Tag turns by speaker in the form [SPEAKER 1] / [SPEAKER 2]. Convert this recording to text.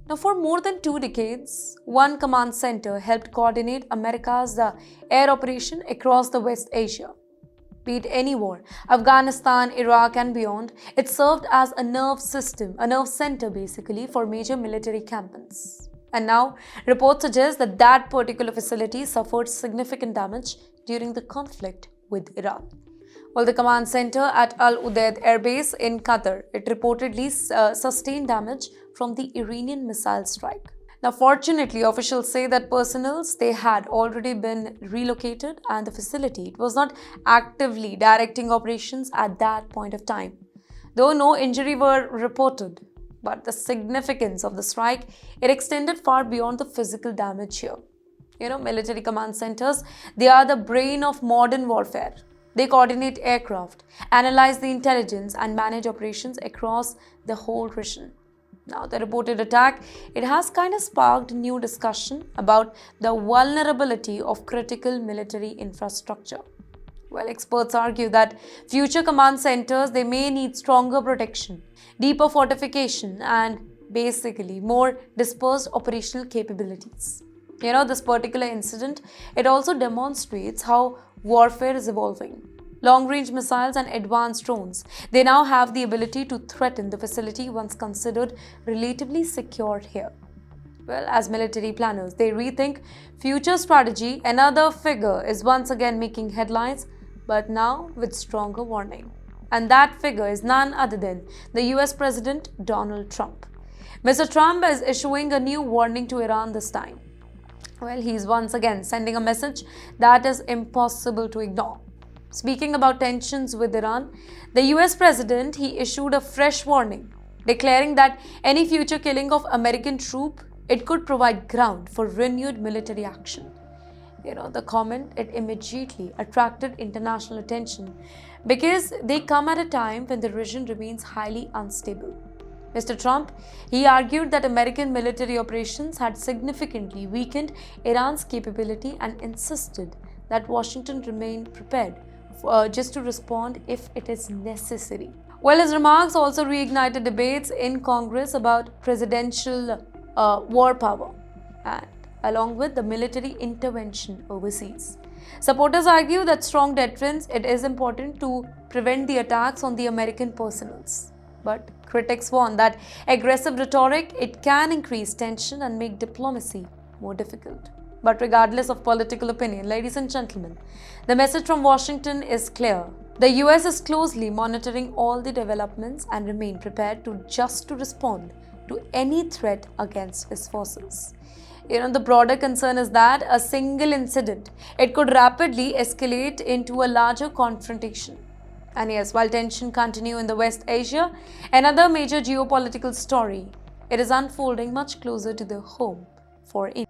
[SPEAKER 1] Now, for more than 2 decades, one command center helped coordinate America's air operation across the West Asia. Be it any war, Afghanistan, Iraq, and beyond, it served as a nerve system, a nerve center basically for major military campaigns. And now, reports suggest that that particular facility suffered significant damage during the conflict with Iran. Well, the command center at Al Udeid Air Base in Qatar, it reportedly sustained damage from the Iranian missile strike. Now, fortunately, officials say that personnel they had already been relocated and the facility it was not actively directing operations at that point of time. Though no injury were reported, but the significance of the strike it extended far beyond the physical damage here. Military command centers, they are the brain of modern warfare. They coordinate aircraft, analyze the intelligence, and manage operations across the whole region. Now, the reported attack, it has kind of sparked new discussion about the vulnerability of critical military infrastructure. Well, experts argue that future command centers, they may need stronger protection, deeper fortification, and basically more dispersed operational capabilities. This particular incident, it also demonstrates how warfare is evolving. Long-range missiles and advanced drones, they now have the ability to threaten the facility once considered relatively secure here. Well, as military planners, they rethink future strategy. Another figure is once again making headlines, but now with stronger warning. And that figure is none other than the US President Donald Trump. Mr. Trump is issuing a new warning to Iran this time. Well, he's once again sending a message that is impossible to ignore. Speaking about tensions with Iran, the US president, he issued a fresh warning, declaring that any future killing of American troops, it could provide ground for renewed military action. The comment, it immediately attracted international attention because they come at a time when the region remains highly unstable. Mr. Trump, he argued that American military operations had significantly weakened Iran's capability and insisted that Washington remain prepared just to respond if it is necessary. Well, his remarks also reignited debates in Congress about presidential war power and along with the military intervention overseas. Supporters argue that strong deterrence it is important to prevent the attacks on the American personnels. But critics warn that aggressive rhetoric it can increase tension and make diplomacy more difficult. But regardless of political opinion, ladies and gentlemen, the message from Washington is clear. The US is closely monitoring all the developments and remain prepared to respond to any threat against its forces. The broader concern is that a single incident, it could rapidly escalate into a larger confrontation. And yes, while tension continue in the West Asia, another major geopolitical story, it is unfolding much closer to the home for India.